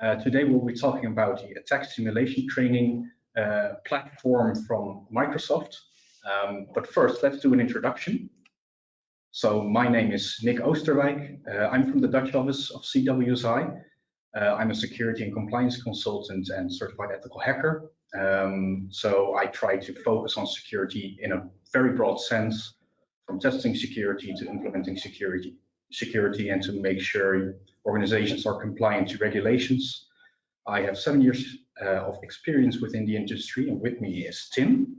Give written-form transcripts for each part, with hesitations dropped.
Today we'll be talking about the attack simulation training platform from Microsoft. But first, let's do an introduction. So my name is Nick Oosterwijk. I'm from the Dutch office of CWSI. I'm a security and compliance consultant and certified ethical hacker. So I try to focus on security in a very broad sense, from testing security to implementing security and to make sure organizations are compliant to regulations. I have 7 years of experience within the industry, and with me is Tim.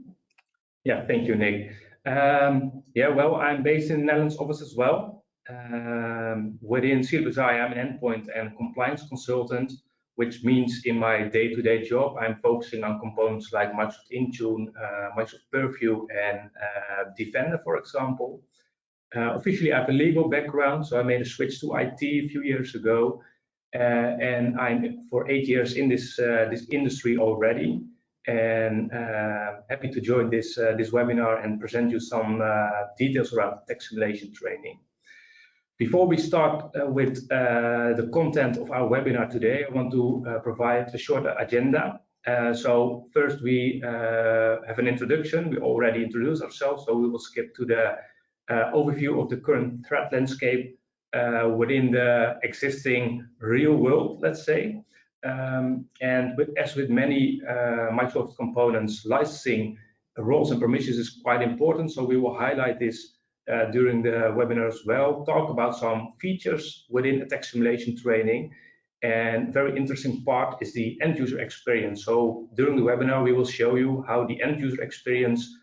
Yeah, thank you, Nick. Well, I'm based in the Netherlands office as well. Within CWSI, I'm an endpoint and compliance consultant, which means in my day-to-day job, I'm focusing on components like Microsoft Intune, Microsoft Purview, and Defender, for example. Officially, I have a legal background, so I made a switch to IT a few years ago, and I'm for 8 years in this industry already. And happy to join this webinar and present you some details around attack simulation training. Before we start with the content of our webinar today, I want to provide a short agenda. So first we have an introduction. We already introduced ourselves, so we will skip to the overview of the current threat landscape within the existing real world, let's say. As with many Microsoft components, licensing roles and permissions is quite important, so we will highlight this during the webinar as well, talk about some features within attack simulation training, and very interesting part is the end user experience. So during the webinar, we will show you how the end user experience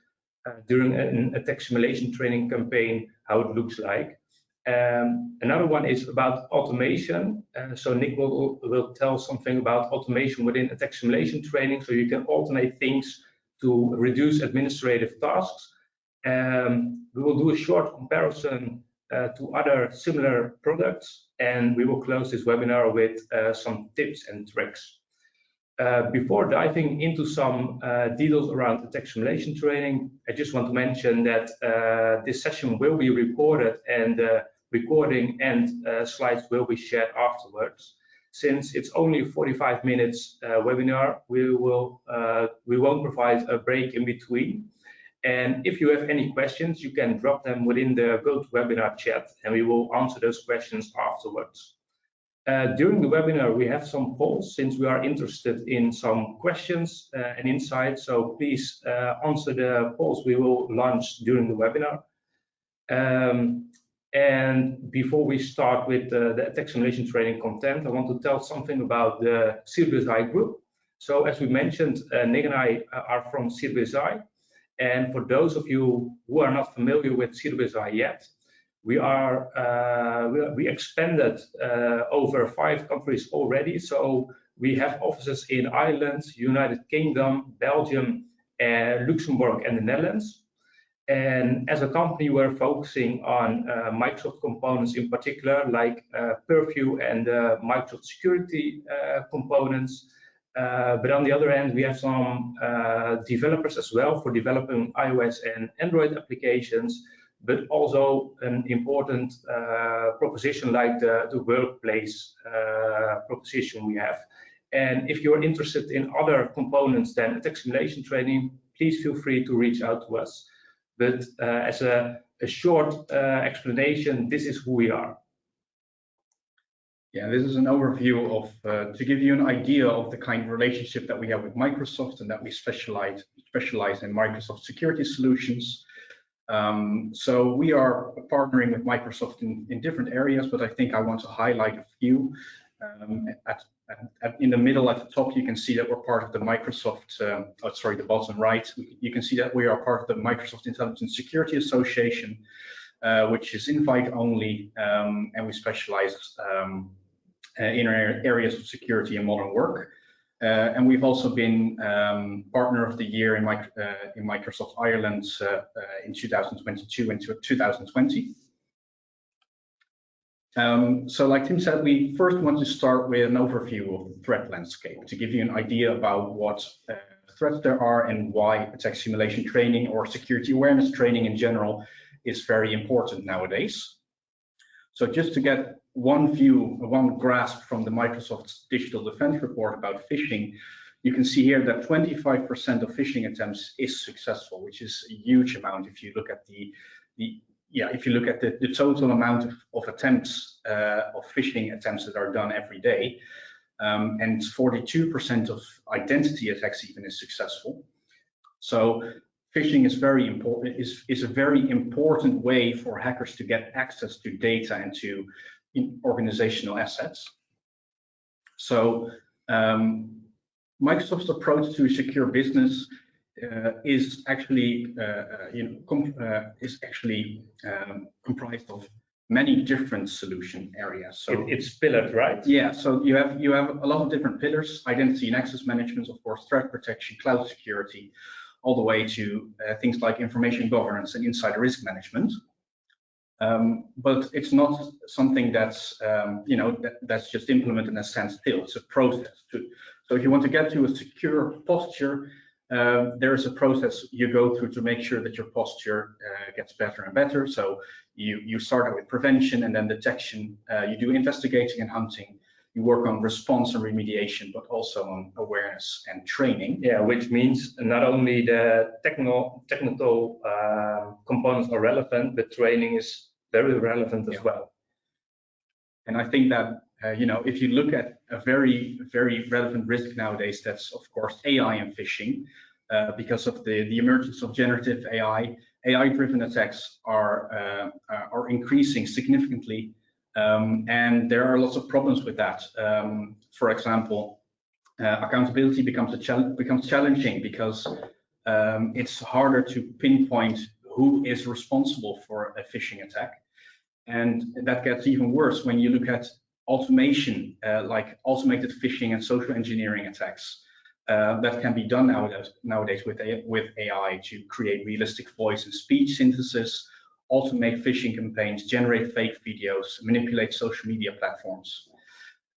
during an attack simulation training campaign, how it looks like. Another one is about automation. So Nick will tell something about automation within attack simulation training, so you can automate things to reduce administrative tasks. We will do a short comparison to other similar products, and we will close this webinar with some tips and tricks. Before diving into some details around attack simulation training, I just want to mention that this session will be recorded, and recording and slides will be shared afterwards. Since it's only a 45 minutes webinar, we won't provide a break in between. And if you have any questions, you can drop them within the GoToWebinar chat, and we will answer those questions afterwards. During the webinar, we have some polls, since we are interested in some questions and insights. So please answer the polls we will launch during the webinar. And before we start with the attack simulation training content, I want to tell something about the CWSI group. So as we mentioned, Nick and I are from CWSI. And for those of you who are not familiar with CWSI yet, we expanded over 5 countries already. So we have offices in Ireland, United Kingdom, Belgium, Luxembourg, and the Netherlands. And as a company, we're focusing on Microsoft components in particular, like Purview and Microsoft security components. But on the other hand, we have some developers as well for developing iOS and Android applications, but also an important proposition like the workplace proposition we have. And if you're interested in other components than attack simulation training, please feel free to reach out to us. But as a short explanation, this is who we are. Yeah, this is an overview of, to give you an idea of the kind of relationship that we have with Microsoft, and that we specialize in Microsoft security solutions. So we are partnering with Microsoft in different areas, but I think I want to highlight a few. In the middle at the top, you can see that we're part of the Microsoft, the bottom right, you can see that we are part of the Microsoft Intelligence Security Association, which is invite only, and we specialize in areas of security and modern work. And we've also been Partner of the Year in Microsoft Ireland in 2022 and 2020. So like Tim said, we first want to start with an overview of the threat landscape to give you an idea about what threats there are and why attack simulation training or security awareness training in general is very important nowadays. So just to get one view, one grasp from the Microsoft's digital defense report about phishing, you can see here that 25% of phishing attempts is successful, which is a huge amount if you look at the total amount of attempts of phishing attempts that are done every day. And 42% of identity attacks even is successful. So phishing is very important, is a very important way for hackers to get access to data and to organizational assets. So Microsoft's approach to secure business is actually comprised of many different solution areas. So it's pillared, right? Yeah. So you have a lot of different pillars: identity and access management, of course, threat protection, cloud security, all the way to things like information governance and insider risk management. But it's not something that's that's just implemented and stands still. It's a process. So if you want to get to a secure posture, there is a process you go through to make sure that your posture gets better and better. So you start out with prevention and then detection. You do investigating and hunting. You work on response and remediation, but also on awareness and training. Yeah, which means not only the technical components are relevant, but training is very relevant as well. And I think that if you look at a very, very relevant risk nowadays, that's of course AI and phishing, because of the emergence of generative AI. AI-driven attacks are increasing significantly. And there are lots of problems with that. For example, accountability becomes challenging because it's harder to pinpoint who is responsible for a phishing attack. And that gets even worse when you look at automation, like automated phishing and social engineering attacks. That can be done nowadays with AI to create realistic voice and speech synthesis, automate phishing campaigns, generate fake videos, manipulate social media platforms.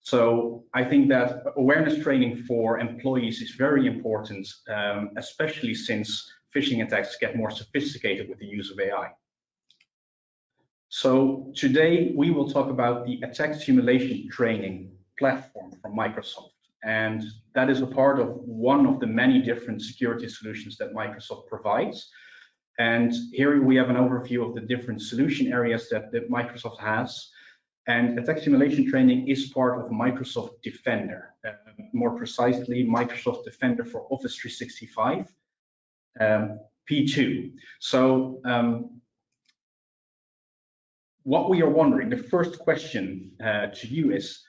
So I think that awareness training for employees is very important, especially since phishing attacks get more sophisticated with the use of AI. So today we will talk about the attack simulation training platform from Microsoft. And that is a part of one of the many different security solutions that Microsoft provides. And here we have an overview of the different solution areas that Microsoft has. And attack simulation training is part of Microsoft Defender, more precisely Microsoft Defender for Office 365 P2. So what we are wondering, the first question to you is,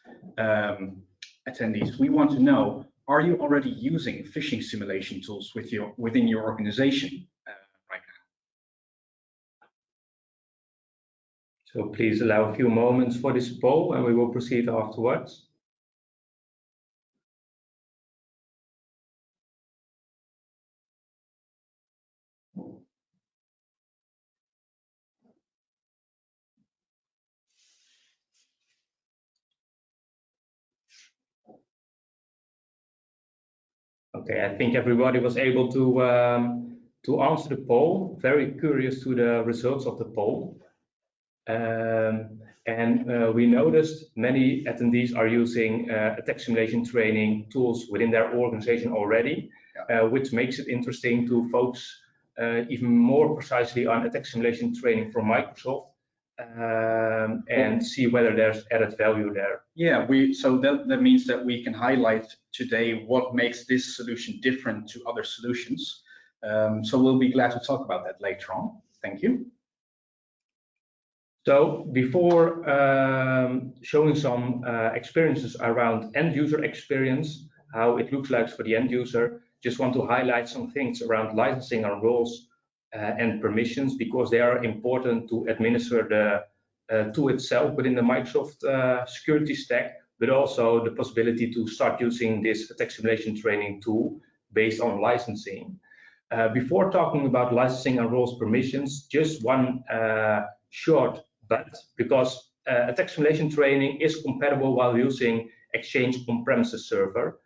attendees, we want to know, are you already using phishing simulation tools within your organization right now? So please allow a few moments for this poll and we will proceed afterwards. Okay, I think everybody was able to answer the poll. Very curious to the results of the poll. We noticed many attendees are using attack simulation training tools within their organization already, which makes it interesting to focus even more precisely on attack simulation training from Microsoft and see whether there's added value there. Yeah, so that means that we can highlight today what makes this solution different to other solutions. So we'll be glad to talk about that later on. Thank you. So before showing some experiences around end user experience, how it looks like for the end user, just want to highlight some things around licensing and roles and permissions, because they are important to administer the tool itself within the Microsoft security stack, but also the possibility to start using this attack simulation training tool based on licensing. Before talking about licensing and roles permissions, just one short but, because attack simulation training is compatible while using Exchange on-premises server.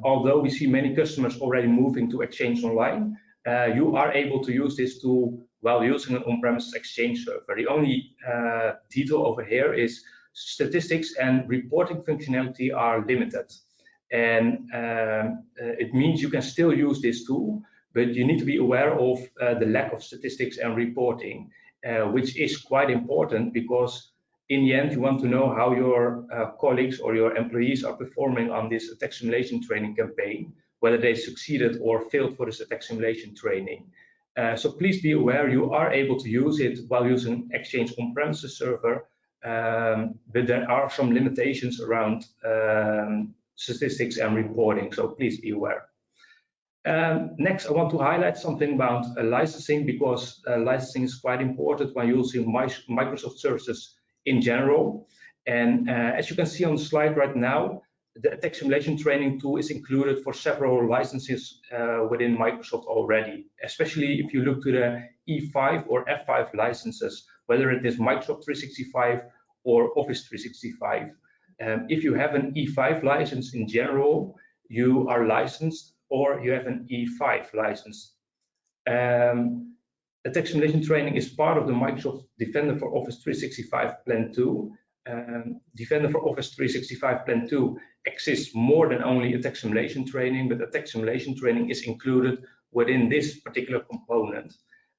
Although we see many customers already moving to Exchange Online, you are able to use this tool while using an on-premises Exchange server. The only detail over here is statistics and reporting functionality are limited. And it means you can still use this tool, but you need to be aware of the lack of statistics and reporting, which is quite important because in the end, you want to know how your colleagues or your employees are performing on this attack simulation training campaign, whether they succeeded or failed for this attack simulation training. So please be aware you are able to use it while using Exchange on-premises server, but there are some limitations around statistics and reporting, so please be aware. Next, I want to highlight something about licensing, because licensing is quite important when using Microsoft services in general. And as you can see on the slide right now, the attack simulation training tool is included for several licenses within Microsoft already, especially if you look to the E5 or F5 licenses, whether it is Microsoft 365 or Office 365. If you have an E5 license in general, you are licensed, or you have an E5 license. Attack simulation training is part of the Microsoft Defender for Office 365 Plan 2. Defender for Office 365 Plan 2 exists more than only attack simulation training, but attack simulation training is included within this particular component.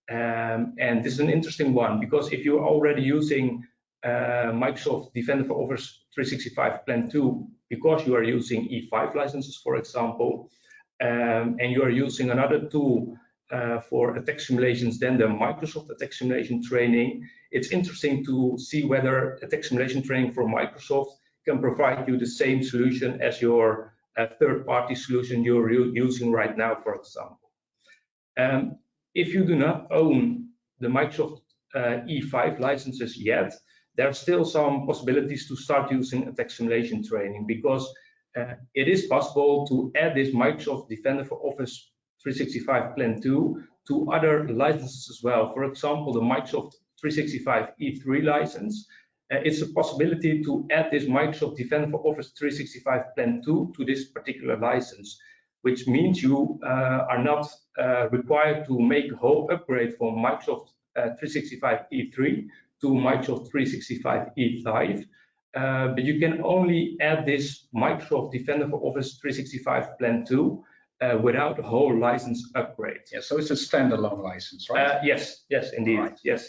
And this is an interesting one, because if you're already using Microsoft Defender for Office 365 Plan 2 because you are using E5 licenses, for example, and you are using another tool for attack simulations than the Microsoft attack simulation training, it's interesting to see whether attack simulation training for Microsoft can provide you the same solution as your third-party solution you're using right now, for example. If you do not own the Microsoft E5 licenses yet, there are still some possibilities to start using attack simulation training, because it is possible to add this Microsoft Defender for Office 365 Plan 2 to other licenses as well. For example, the Microsoft 365 E3 license. It's a possibility to add this Microsoft Defender for Office 365 Plan 2 to this particular license, which means you are not required to make a whole upgrade from Microsoft 365 E3 to Microsoft 365 E5. But you can only add this Microsoft Defender for Office 365 Plan 2 without a whole license upgrade. Yeah, so it's a standalone license, right? Yes, indeed. Right. Yes,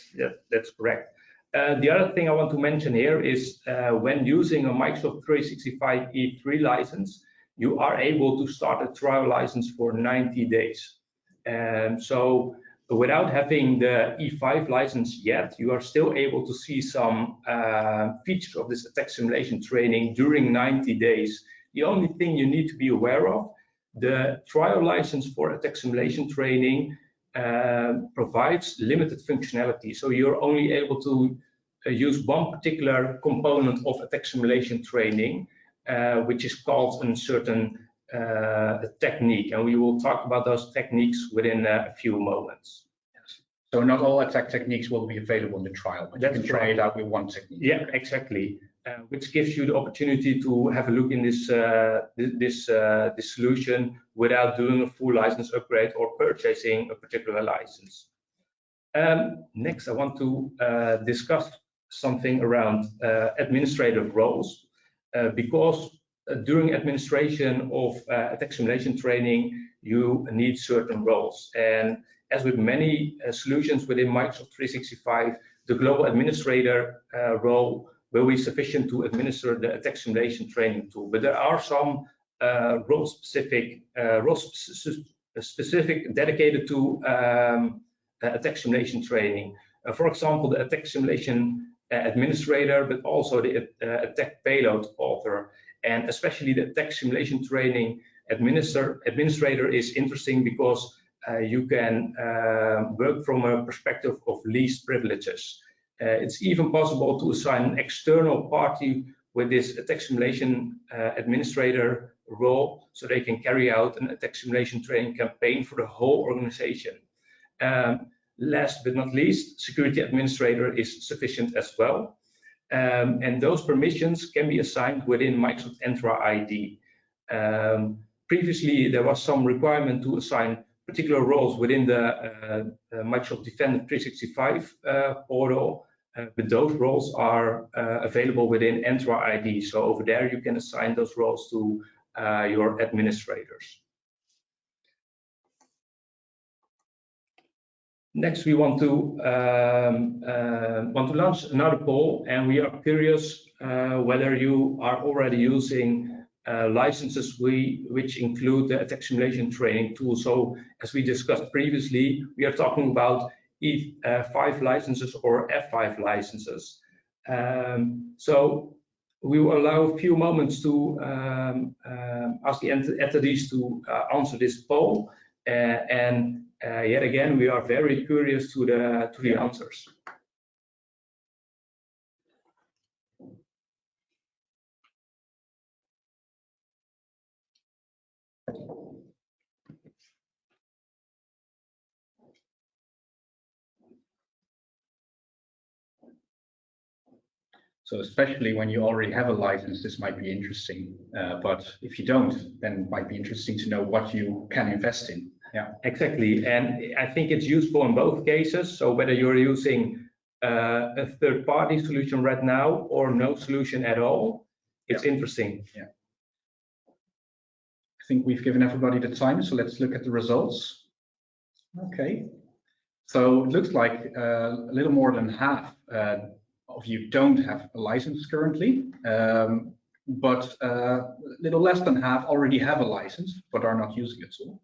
that's correct. The other thing I want to mention here is when using a Microsoft 365 E3 license, you are able to start a trial license for 90 days. So without having the E5 license yet, you are still able to see some features of this attack simulation training during 90 days. The only thing you need to be aware of, the trial license for attack simulation training provides limited functionality. So you're only able to use one particular component of attack simulation training, which is called a certain technique. And we will talk about those techniques within a few moments. Yes. So not all attack techniques will be available in the trial, but you can try it out with one technique. Yeah, exactly. Which gives you the opportunity to have a look in this this solution without doing a full license upgrade or purchasing a particular license. Next, I want to discuss something around administrative roles, because during administration of attack simulation training, you need certain roles. And as with many solutions within Microsoft 365, the global administrator role will be sufficient to administer the attack simulation training tool. But there are some roles specific dedicated to attack simulation training. For example, the attack simulation administrator, but also the attack payload author. And especially the attack simulation training administrator is interesting because you can work from a perspective of least privileges. It's even possible to assign an external party with this attack simulation administrator role, so they can carry out an attack simulation training campaign for the whole organization. Last but not least, security administrator is sufficient as well. And those permissions can be assigned within Microsoft Entra ID. Previously, there was some requirement to assign particular roles within the Microsoft Defender 365 portal, but those roles are available within Entra ID. So over there, you can assign those roles to your administrators. Next, we want to launch another poll, and we are curious whether you are already using licenses which include the attack simulation training tool. So as we discussed previously, we are talking about E5 licenses or F5 licenses. So we will allow a few moments to ask the attendees to answer this poll, and yet again, we are very curious to the answers. So especially when you already have a license, this might be interesting. But if you don't, then it might be interesting to know what you can invest in. Yeah, exactly. And I think it's useful in both cases. So whether you're using a third-party solution right now or no solution at all, it's interesting. Yeah. I think we've given everybody the time, so let's look at the results. Okay. So it looks like a little more than half of you don't have a license currently, but a little less than half already have a license but are not using it. So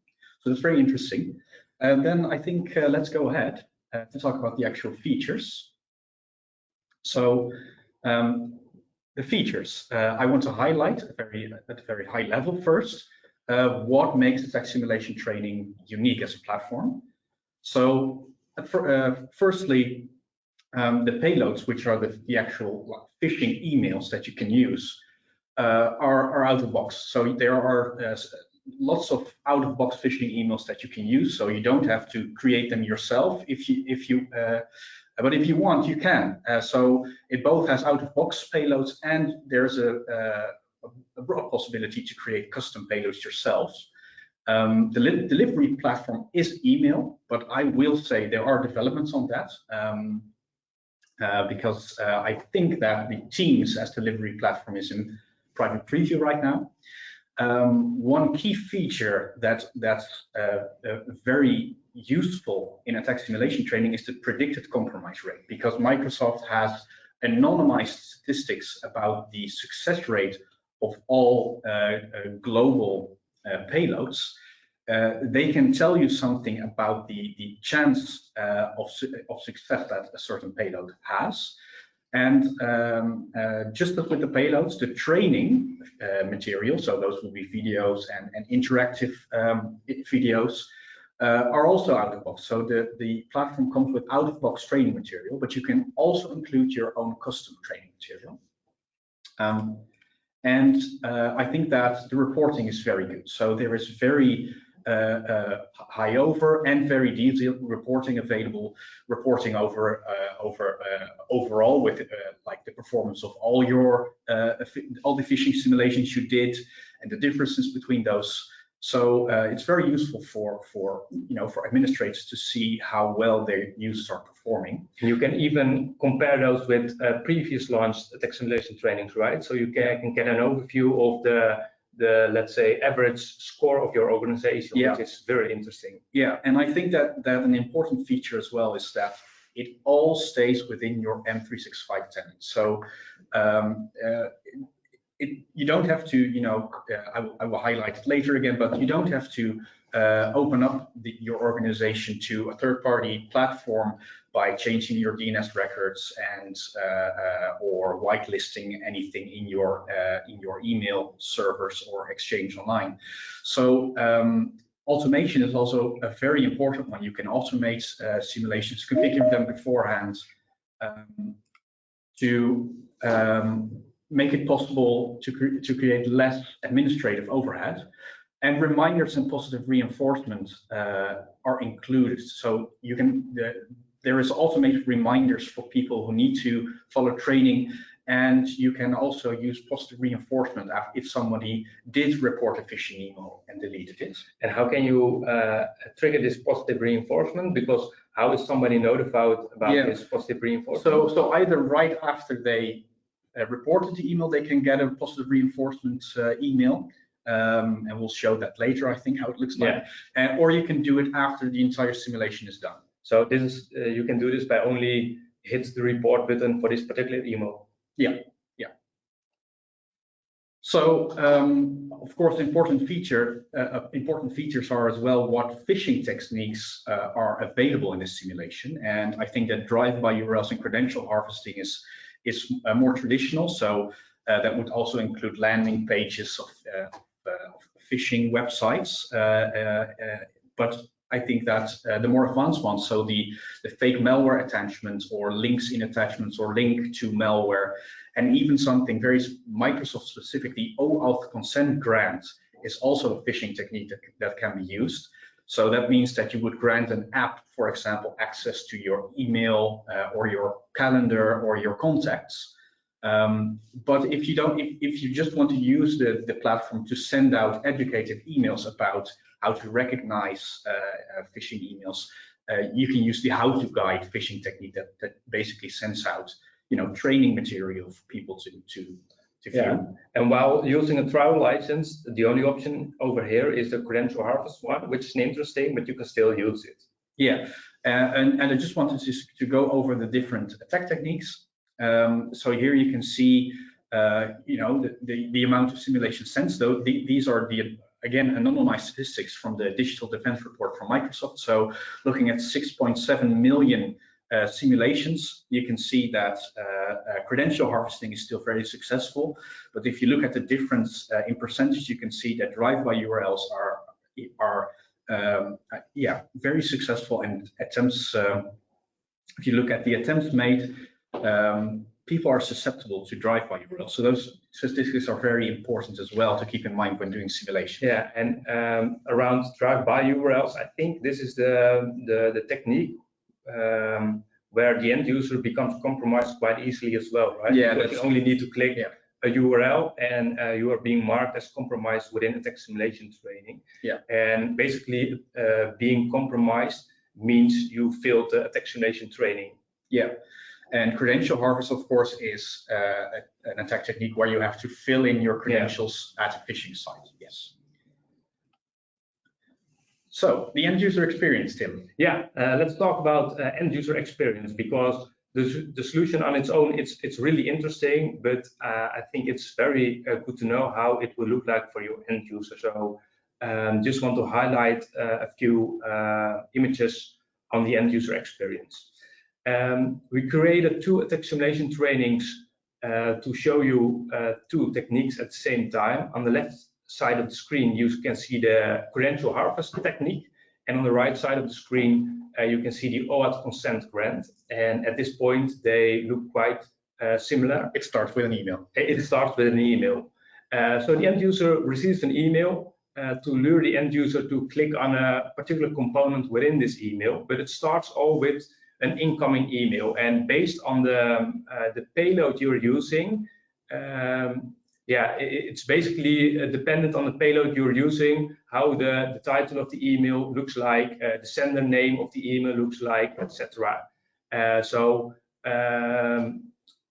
that's very interesting. And then I think let's go ahead to talk about the actual features. So the features I want to highlight at a very high level first. What makes attack simulation training unique as a platform? So firstly, the payloads, which are the actual phishing emails that you can use, are out of box. So there are lots of out-of-box phishing emails that you can use. So you don't have to create them yourself. But if you want, you can. So it both has out-of-box payloads, and there's a broad possibility to create custom payloads yourselves. The delivery platform is email, but I will say there are developments on that. Because I think that the Teams as delivery platform is in private preview right now. One key feature that's very useful in attack simulation training is the predicted compromise rate, because Microsoft has anonymized statistics about the success rate of all global payloads. They can tell you something about the chance of success that a certain payload has. And just as with the payloads, the training material, so those will be videos and interactive videos, are also out of box. So the platform comes with out-of-box training material, but you can also include your own custom training material. And I think that the reporting is very good. So there is very high over and very detailed reporting available, reporting over overall with like the performance of all the phishing simulations you did and the differences between those. So it's very useful for administrators to see how well their users are performing. You can even compare those with previous launched attack simulation trainings, right? So you can get an overview of the let's say average score of your organization, which is very interesting. Yeah, and I think that an important feature as well is that it all stays within your M365 tenant. So you don't have to, I will highlight it later again, but you don't have to open up your organization to a third-party platform by changing your DNS records and or whitelisting anything in your email servers or Exchange Online. So automation is also a very important one. You can automate simulations, configure them beforehand to make it possible to create less administrative overhead. And reminders and positive reinforcement are included. So you can there is automated reminders for people who need to follow training, and you can also use positive reinforcement if somebody did report a phishing email and deleted it. And how can you trigger this positive reinforcement? Because how is somebody notified about this positive reinforcement? So either right after they reported the email, they can get a positive reinforcement email, and we'll show that later, I think, how it looks like. Or you can do it after the entire simulation is done. So this is you can do this by only hit the report button for this particular email. Yeah. So, of course, important features are as well what phishing techniques are available in this simulation. And I think that drive-by URLs and credential harvesting is more traditional. So that would also include landing pages of phishing websites. But I think that the more advanced ones, so the fake malware attachments or links in attachments or link to malware, and even something very Microsoft specific, the OAuth consent grant is also a phishing technique that can be used. So that means that you would grant an app, for example, access to your email or your calendar or your contacts. But if you just want to use the platform to send out educated emails about how to recognize phishing emails, you can use the how to guide phishing technique that basically sends out training material for people to view. And while using a trial license, the only option over here is the credential harvest one, which is interesting, but you can still use it. Yeah, and I just wanted to go over the different attack techniques. So here you can see, the amount of simulation sent. Though these are again anonymized statistics from the Digital Defense Report from Microsoft. So looking at 6.7 million simulations, you can see that credential harvesting is still very successful. But if you look at the difference in percentage, you can see that drive-by URLs are very successful, and attempts. If you look at the attempts made, people are susceptible to drive-by URLs. So those statistics are very important as well to keep in mind when doing simulation. Yeah, and around drive-by URLs, I think this is the technique where the end user becomes compromised quite easily as well, right? Yeah, because you only need to click a URL and you are being marked as compromised within attack simulation training. Yeah. And basically being compromised means you failed the attack simulation training. Yeah. And credential harvest, of course, is an attack technique where you have to fill in your credentials at a phishing site. Yes. So the end user experience, Tim. Yeah, let's talk about end user experience, because the solution on its own, it's really interesting, but I think it's very good to know how it will look like for your end user. So just want to highlight a few images on the end user experience. We created 2 attack simulation trainings to show you 2 techniques at the same time. On the left side of the screen, you can see the credential harvest technique, and on the right side of the screen, you can see the OAuth consent grant. And at this point, they look quite similar. It starts with an email. It starts with an email. So the end user receives an email to lure the end user to click on a particular component within this email, but it starts all with an incoming email, and based on the payload you're using, it's basically dependent on the payload you're using, how the title of the email looks like, the sender name of the email looks like, etc. So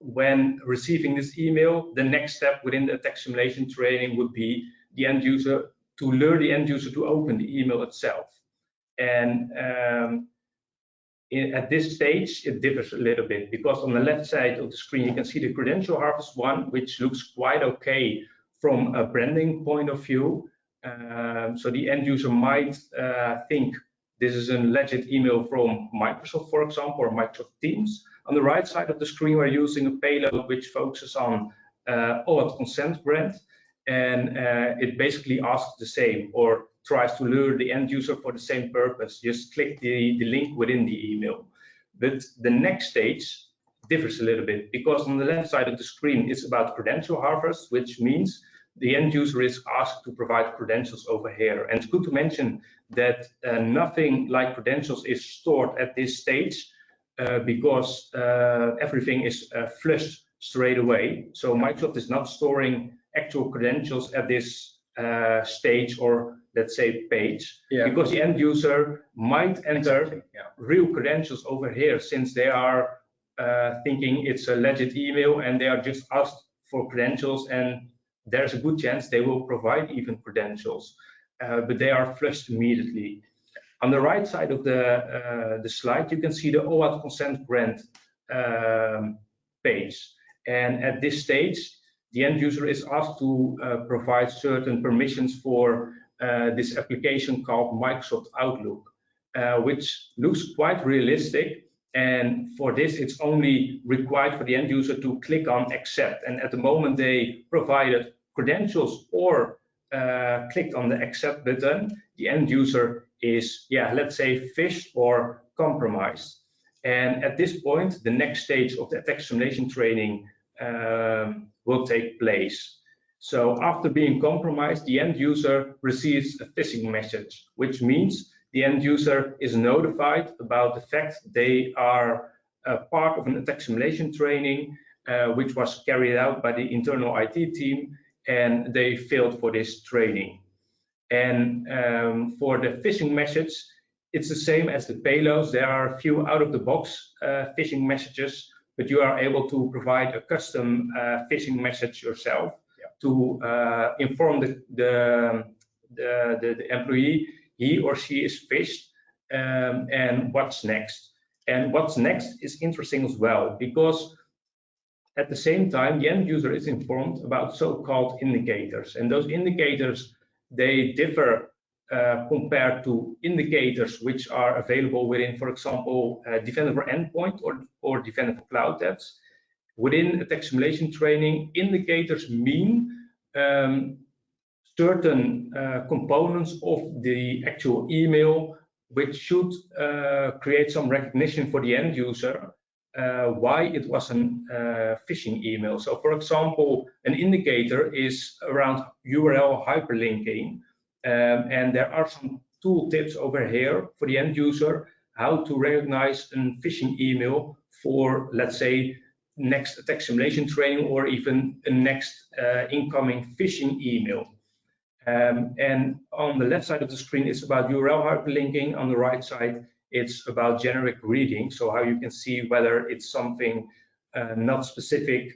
when receiving this email, the next step within the attack simulation training would be the end user to lure the end user to open the email itself. And at this stage, it differs a little bit, because on the left side of the screen, you can see the credential harvest one, which looks quite okay from a branding point of view. So the end user might think this is a legit email from Microsoft, for example, or Microsoft Teams. On the right side of the screen, we're using a payload which focuses on OAuth consent grant, and it basically asks the same, or tries to lure the end user for the same purpose. Just click the link within the email. But the next stage differs a little bit, because on the left side of the screen, it's about credential harvest, which means the end user is asked to provide credentials over here. And it's good to mention that nothing like credentials is stored at this stage, because everything is flushed straight away. So Microsoft is not storing actual credentials at this stage, or let's say, page, because the end user might enter real credentials over here, since they are thinking it's a legit email and they are just asked for credentials, and there's a good chance they will provide even credentials, but they are flushed immediately. On the right side of the slide, you can see the OAuth consent grant page. And at this stage, the end user is asked to provide certain permissions for this application called Microsoft Outlook, which looks quite realistic. And for this, it's only required for the end user to click on accept. And at the moment they provided credentials or clicked on the accept button, the end user is, let's say, phished or compromised. And at this point, the next stage of the attack simulation training will take place. So after being compromised, the end user receives a phishing message, which means the end user is notified about the fact they are part of an attack simulation training, which was carried out by the internal IT team, and they failed for this training. And for the phishing message, it's the same as the payloads. There are a few out-of-the-box phishing messages, but you are able to provide a custom phishing message yourself to inform the employee he or she is phished and what's next. And what's next is interesting as well, because at the same time, the end user is informed about so-called indicators. And those indicators, they differ compared to indicators which are available within, for example, Defender for Endpoint or Defender for Cloud Apps. Within attack simulation training, indicators mean certain components of the actual email which should create some recognition for the end user why it was a phishing email. So, for example, an indicator is around URL hyperlinking, and there are some tool tips over here for the end user how to recognize a phishing email for, let's say, next attack simulation training or even a next incoming phishing email. And on the left side of the screen, it's about URL hyperlinking. On the right side, it's about generic reading, so how you can see whether it's something not specific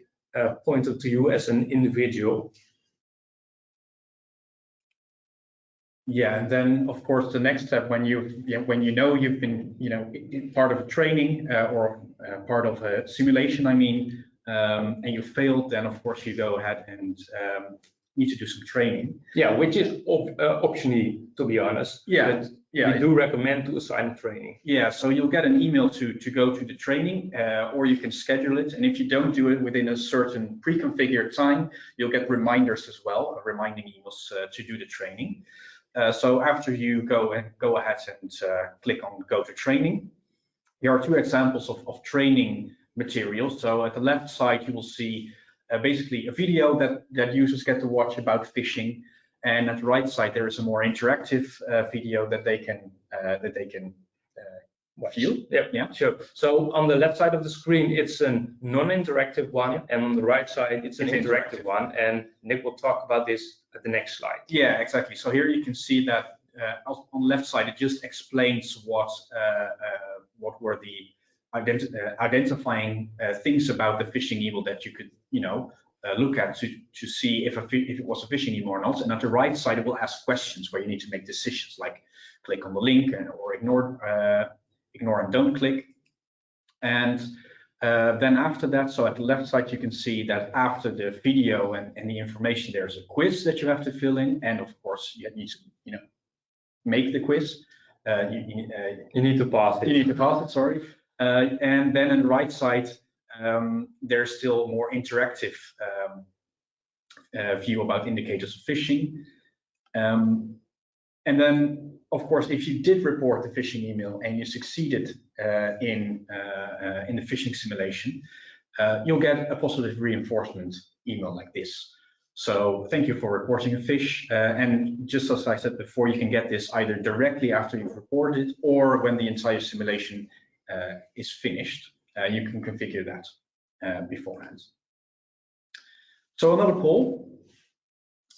pointed to you as an individual. Yeah, and then of course the next step, when you know you've been part of a training or part of a simulation, I mean, and you failed, then of course you go ahead and need to do some training. Yeah, which is optionally, to be honest. Yeah. Yeah, we do recommend to assign training. Yeah, so you'll get an email to go to the training, or you can schedule it. And if you don't do it within a certain pre-configured time, you'll get reminders as well, reminding emails to do the training. So after you go ahead and click on go to training, here are two examples of training materials. So at the left side, you will see basically a video that users get to watch about phishing. And at the right side, there is a more interactive video that they can view. Yeah, sure. So on the left side of the screen, it's a non-interactive one, and on the right side, it's an interactive one. And Nick will talk about this at the next slide. Yeah, exactly. So here you can see that on the left side, it just explains what were the identifying things about the phishing email that you could look at to see if it was a phishing email or not. And at the right side, it will ask questions where you need to make decisions, like click on the link or ignore and don't click. And then after that, so at the left side, you can see that after the video and the information, there's a quiz that you have to fill in. And of course, you need to make the quiz. You need to pass it. You need to pass it, sorry. And then on the right side, there's still more interactive view about indicators of phishing. And then, of course, if you did report the phishing email and you succeeded in the phishing simulation, you'll get a positive reinforcement email like this. So thank you for reporting a phish. And just as I said before, you can get this either directly after you've reported or when the entire simulation is finished. You can configure that beforehand. So another poll.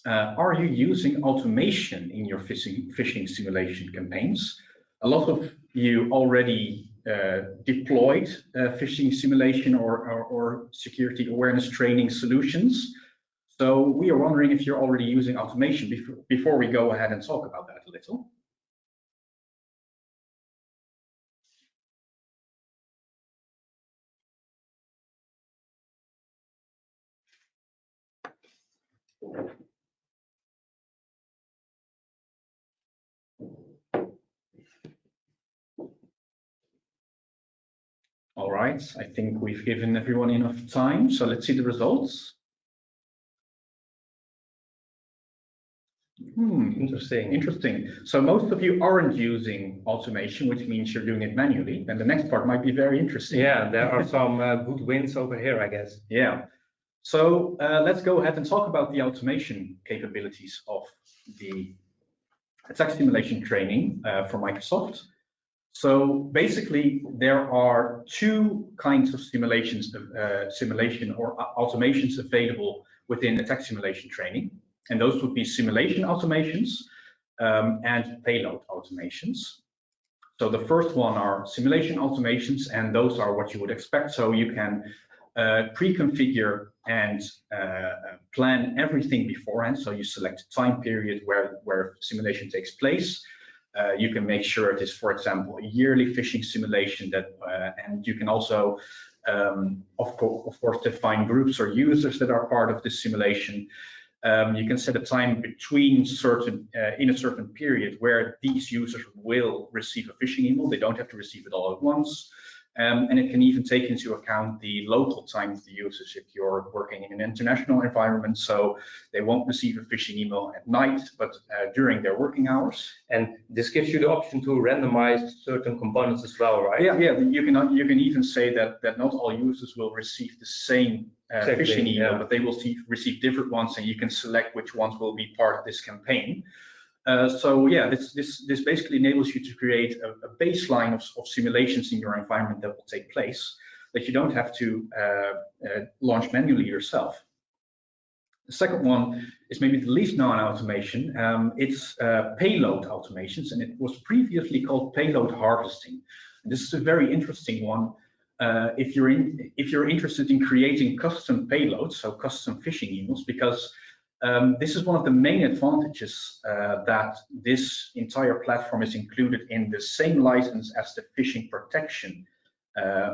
Are you using automation in your phishing simulation campaigns? A lot of you already deployed phishing simulation or security awareness training solutions. So we are wondering if you're already using automation before we go ahead and talk about that a little. All right, I think we've given everyone enough time, so let's see the results. Interesting. So most of you aren't using automation, which means you're doing it manually. And the next part might be very interesting. Yeah, there are some good wins over here, I guess. Yeah. So let's go ahead and talk about the automation capabilities of the attack simulation training for Microsoft. So basically, there are two kinds of simulation or automations available within attack simulation training. And those would be simulation automations and payload automations. So the first one are simulation automations, and those are what you would expect. So you can pre-configure and plan everything beforehand. So you select a time period where simulation takes place. You can make sure it is, for example, a yearly phishing simulation and you can also, of course, define groups or users that are part of this simulation. You can set a time between in a certain period where these users will receive a phishing email. They don't have to receive it all at once. And it can even take into account the local time of the users if you're working in an international environment. So they won't receive a phishing email at night, but during their working hours. And this gives you the option to randomize certain components as well, right? Yeah. You can even say that not all users will receive the same phishing email, but they will receive different ones, and you can select which ones will be part of this campaign. So yeah, this basically enables you to create a baseline of simulations in your environment that will take place that you don't have to launch manually yourself. The second one is maybe the least known automation. It's payload automations, and it was previously called payload harvesting. And this is a very interesting one. If you're interested in creating custom payloads, so custom phishing emails, because this is one of the main advantages that this entire platform is included in the same license as the phishing protection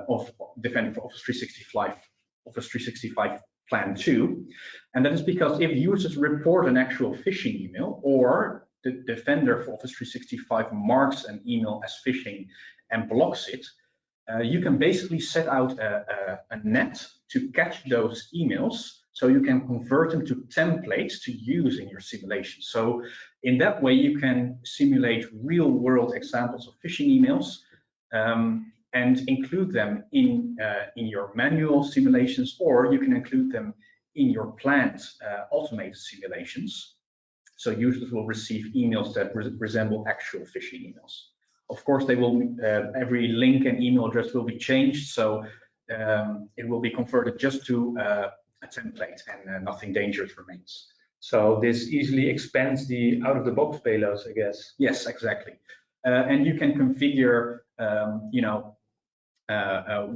of Defender for Office 365 Plan 2. And that is because if users report an actual phishing email, or the Defender for Office 365 marks an email as phishing and blocks it, you can basically set out a net to catch those emails, so you can convert them to templates to use in your simulation. So in that way, you can simulate real-world examples of phishing emails and include them in your manual simulations, or you can include them in your planned automated simulations. So users will receive emails that resemble actual phishing emails. Of course, they will every link and email address will be changed, so it will be converted just to a template, and nothing dangerous remains. So this easily expands the out-of-the-box payloads, I guess. Yes, exactly. And you can configure,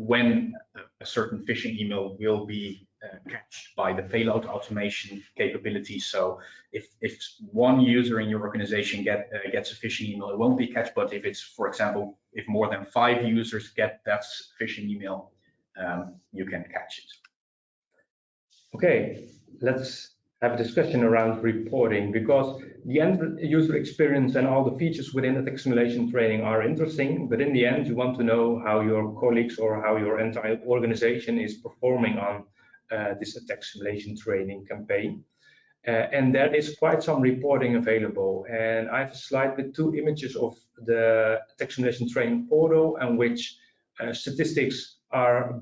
when a certain phishing email will be catched by the payload automation capability. So if one user in your organization gets a phishing email, it won't be catched. But if it's, for example, if more than 5 users get that phishing email, you can catch it. Okay, let's have a discussion around reporting, because the end user experience and all the features within attack simulation training are interesting, but in the end you want to know how your colleagues or how your entire organization is performing on this attack simulation training campaign. And there is quite some reporting available, and I have a slide with 2 images of the attack simulation training portal, and which statistics are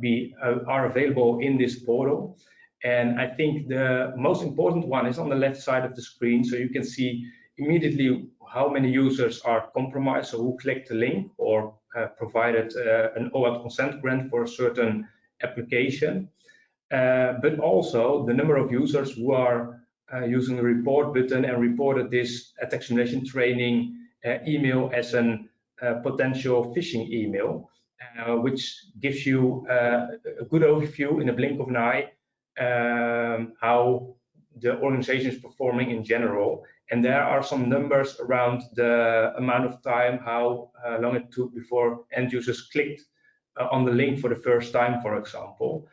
available in this portal. And I think the most important one is on the left side of the screen, so you can see immediately how many users are compromised, so who clicked the link or provided an OAuth consent grant for a certain application, but also the number of users who are using the report button and reported this attack simulation training email as a potential phishing email, which gives you a good overview in a blink of an eye how the organization is performing in general. And there are some numbers around the amount of time, how long it took before end users clicked on the link for the first time, for example,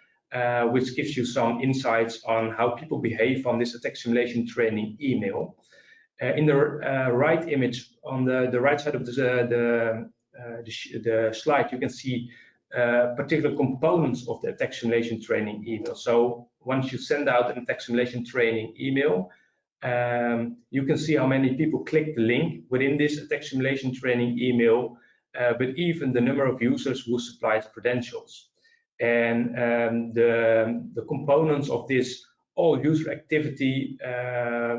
which gives you some insights on how people behave on this attack simulation training email. In the right image, on the right side of the slide, you can see particular components of the attack simulation training email. So once you send out an attack simulation training email, you can see how many people click the link within this attack simulation training email, but even the number of users who supplied credentials. And the components of this all user activity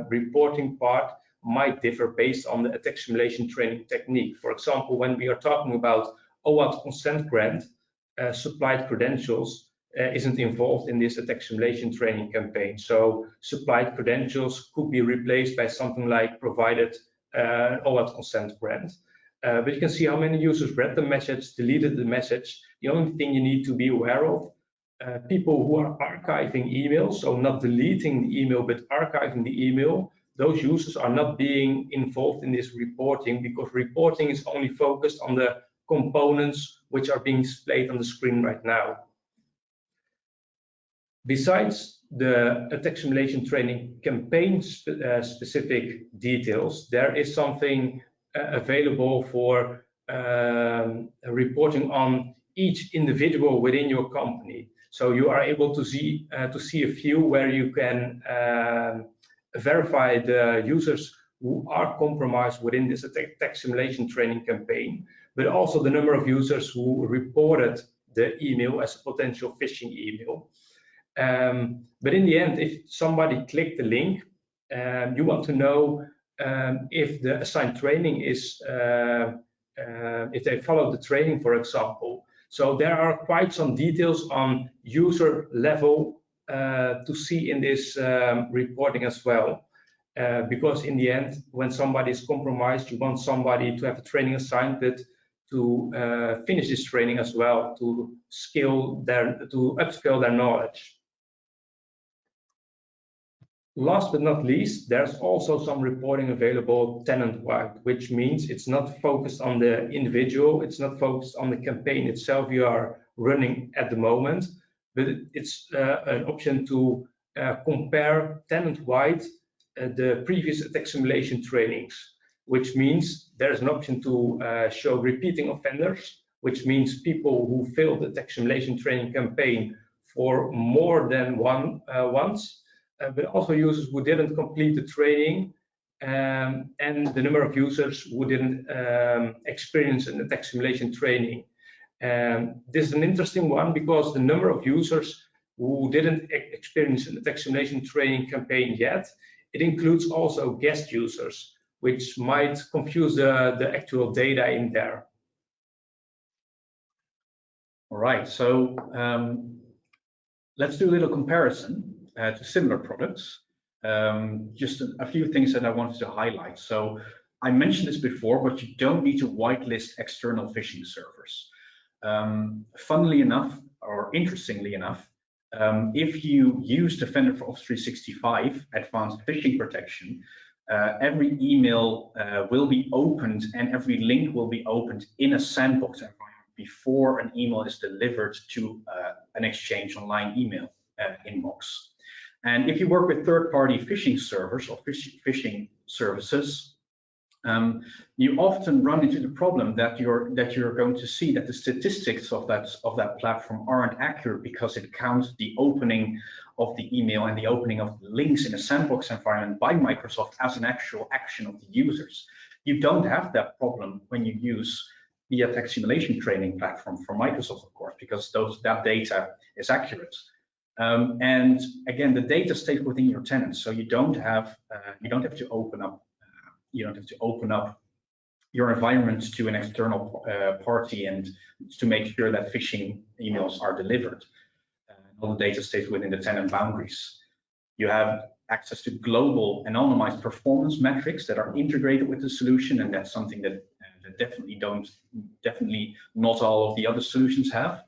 reporting part might differ based on the attack simulation training technique. For example, when we are talking about OAuth consent grant, supplied credentials isn't involved in this attack simulation training campaign. So supplied credentials could be replaced by something like provided OAuth consent grant. But you can see how many users read the message, deleted the message. The only thing you need to be aware of, people who are archiving emails, so not deleting the email, but archiving the email, those users are not being involved in this reporting, because reporting is only focused on the components which are being displayed on the screen right now. Besides the attack simulation training campaign specific details, there is something available for reporting on each individual within your company. So you are able to see a view where you can verify the users who are compromised within this attack simulation training campaign, but also the number of users who reported the email as a potential phishing email. But in the end, if somebody clicked the link, you want to know if the assigned training is, if they follow the training, for example. So there are quite some details on user level to see in this reporting as well. Because in the end, when somebody is compromised, you want somebody to have a training assigned, but to finish this training as well, to upskill their knowledge. Last but not least, there's also some reporting available tenant-wide, which means it's not focused on the individual, it's not focused on the campaign itself you are running at the moment, but it's an option to compare tenant-wide the previous attack simulation trainings, which means there's an option to show repeating offenders, which means people who failed the attack simulation training campaign for more than once. But also users who didn't complete the training, and the number of users who didn't experience an attack simulation training. This is an interesting one because the number of users who didn't experience an attack simulation training campaign yet, it includes also guest users, which might confuse the actual data in there. All right, so let's do a little comparison to similar products. Just a few things that I wanted to highlight. So I mentioned this before, but you don't need to whitelist external phishing servers. Funnily enough, or interestingly enough, if you use Defender for Office 365 Advanced Phishing Protection, every email will be opened and every link will be opened in a sandbox environment before an email is delivered to an Exchange Online email inbox. And if you work with third-party phishing servers or phishing services, you often run into the problem that you're going to see that the statistics of that platform aren't accurate because it counts the opening of the email and the opening of the links in a sandbox environment by Microsoft as an actual action of the users. You don't have that problem when you use the attack simulation training platform from Microsoft, of course, because that data is accurate. And again, the data stays within your tenant, so you don't have to open up your environment to an external party and to make sure that phishing emails are delivered. All the data stays within the tenant boundaries. You have access to global anonymized performance metrics that are integrated with the solution, and that's something that, definitely not all of the other solutions have.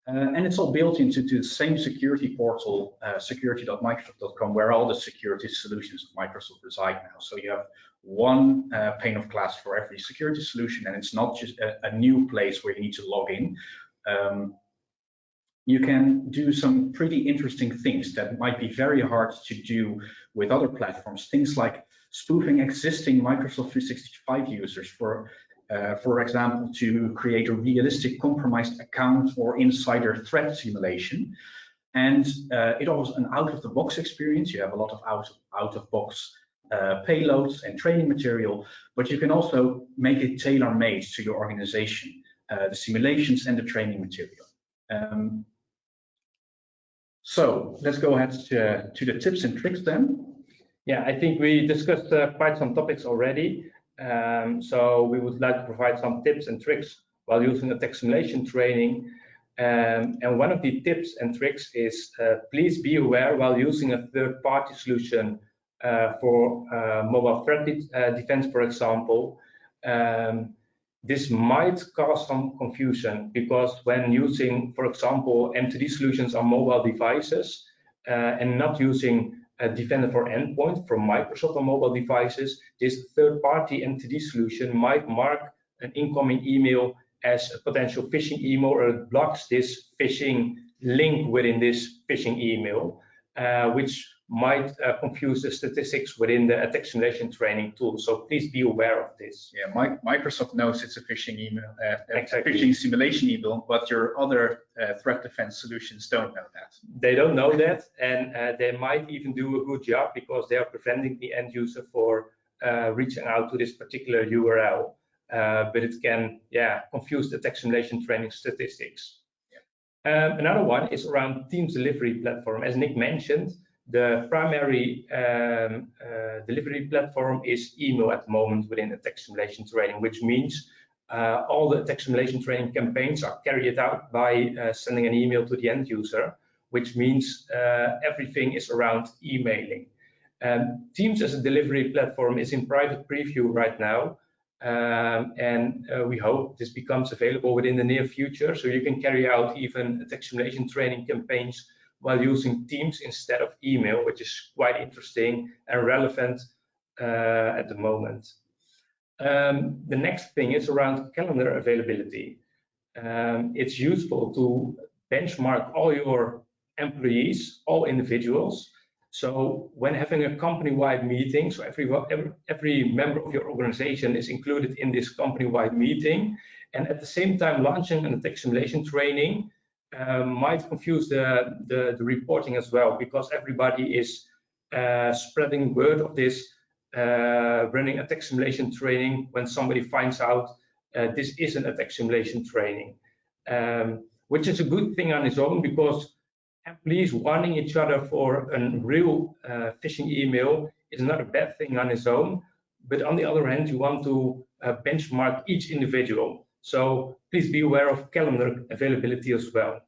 And it's all built into the same security portal, security.microsoft.com, where all the security solutions of Microsoft reside now. So you have one pane of glass for every security solution, and it's not just a new place where you need to log in. You can do some pretty interesting things that might be very hard to do with other platforms. Things like spoofing existing Microsoft 365 users, for example, to create a realistic compromised account or insider threat simulation. And it offers an out-of-the-box experience. You have a lot of out-of-box payloads and training material, but you can also make it tailor-made to your organization, the simulations and the training material. So let's go ahead to the tips and tricks then. Yeah, I think we discussed quite some topics already. So we would like to provide some tips and tricks while using a text simulation training. And one of the tips and tricks is please be aware while using a third-party solution for mobile threat defense, for example. This might cause some confusion because when using, for example, MTD solutions on mobile devices and not using a Defender for Endpoint from Microsoft on mobile devices, this third-party MTD solution might mark an incoming email as a potential phishing email, or it blocks this phishing link within this phishing email, which might confuse the statistics within the text simulation training tool. So please be aware of this. Yeah, Microsoft knows it's a phishing email, exactly. phishing simulation email, but your other threat defense solutions don't know that. They don't know that, and they might even do a good job because they are preventing the end user for reaching out to this particular URL. But it can, confuse the text simulation training statistics. Another one is around Teams delivery platform. As Nick mentioned, the primary delivery platform is email at the moment within the text simulation training, which means all the text simulation training campaigns are carried out by sending an email to the end user, which means everything is around emailing. Teams as a delivery platform is in private preview right now, and we hope this becomes available within the near future, so you can carry out even text simulation training campaigns while using Teams instead of email, which is quite interesting and relevant at the moment. The next thing is around calendar availability. It's useful to benchmark all your employees, all individuals. So when having a company-wide meeting, so every member of your organization is included in this company-wide meeting, and at the same time launching a text simulation training might confuse the reporting as well, because everybody is spreading word of this, running a text simulation training when somebody finds out this isn't a text simulation training, which is a good thing on its own, because employees warning each other for a real phishing email is not a bad thing on its own. But on the other hand, you want to benchmark each individual. So please be aware of calendar availability as well.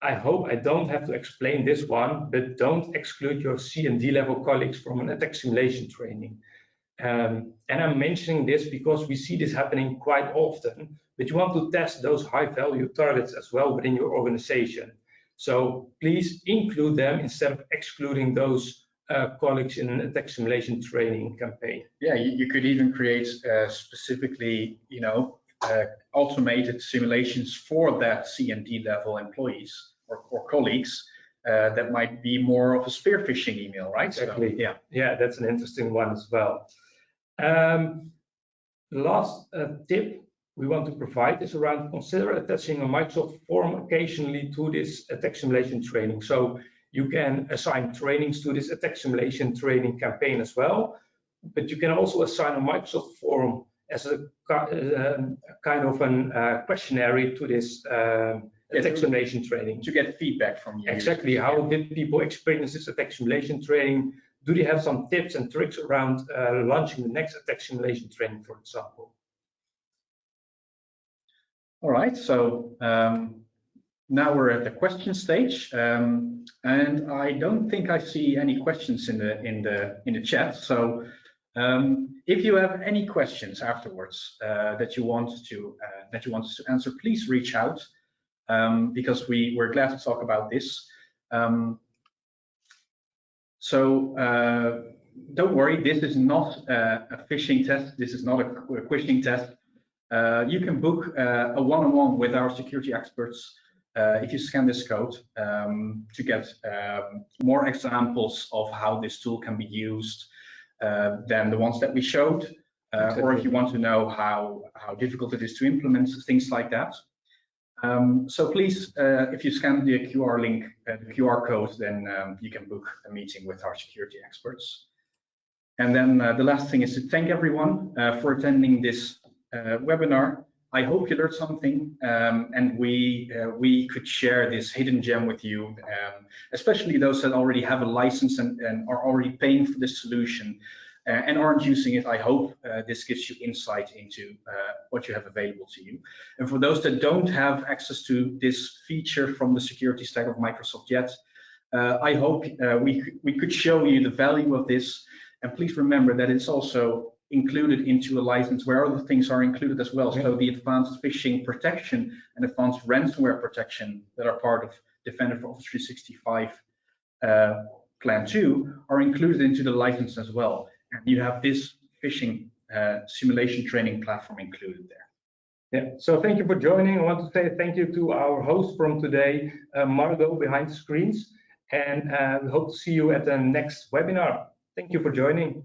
I hope I don't have to explain this one, but don't exclude your C and D level colleagues from an text simulation training. And I'm mentioning this because we see this happening quite often, but you want to test those high value targets as well within your organization. So please include them instead of excluding those colleagues in a text simulation training campaign. Yeah, you could even create specifically, automated simulations for that C and D level employees or colleagues that might be more of a spear phishing email, right? Exactly. So, yeah, that's an interesting one as well. Last tip we want to provide is around consider attaching a Microsoft form occasionally to this text simulation training. So you can assign trainings to this text simulation training campaign as well, but you can also assign a Microsoft form as a kind of a questionnaire to this text simulation training. To get feedback from you. Exactly. How did people experience this text simulation training? Do they have some tips and tricks around launching the next text simulation training, for example? All right, so now we're at the question stage, and I don't think I see any questions in the chat. So if you have any questions afterwards that you want us to answer, please reach out, because we're glad to talk about this. Don't worry, this is not a phishing test. This is not a questioning test. You can book a one-on-one with our security experts if you scan this code to get more examples of how this tool can be used than the ones that we showed, or if you want to know how difficult it is to implement things like that. So please, if you scan the QR link, the QR code, then you can book a meeting with our security experts. And then the last thing is to thank everyone for attending this webinar. I hope you learned something, and we could share this hidden gem with you, especially those that already have a license and are already paying for this solution and aren't using it. I hope this gives you insight into what you have available to you. And for those that don't have access to this feature from the security stack of Microsoft yet, I hope we could show you the value of this. And please remember that it's also included into a license where other things are included as well. So the advanced phishing protection and advanced ransomware protection that are part of Defender for Office 365 Plan 2 are included into the license as well. And you have this phishing simulation training platform included there. Yeah, so thank you for joining. I want to say thank you to our host from today, Margot behind the screens, and we hope to see you at the next webinar. Thank you for joining.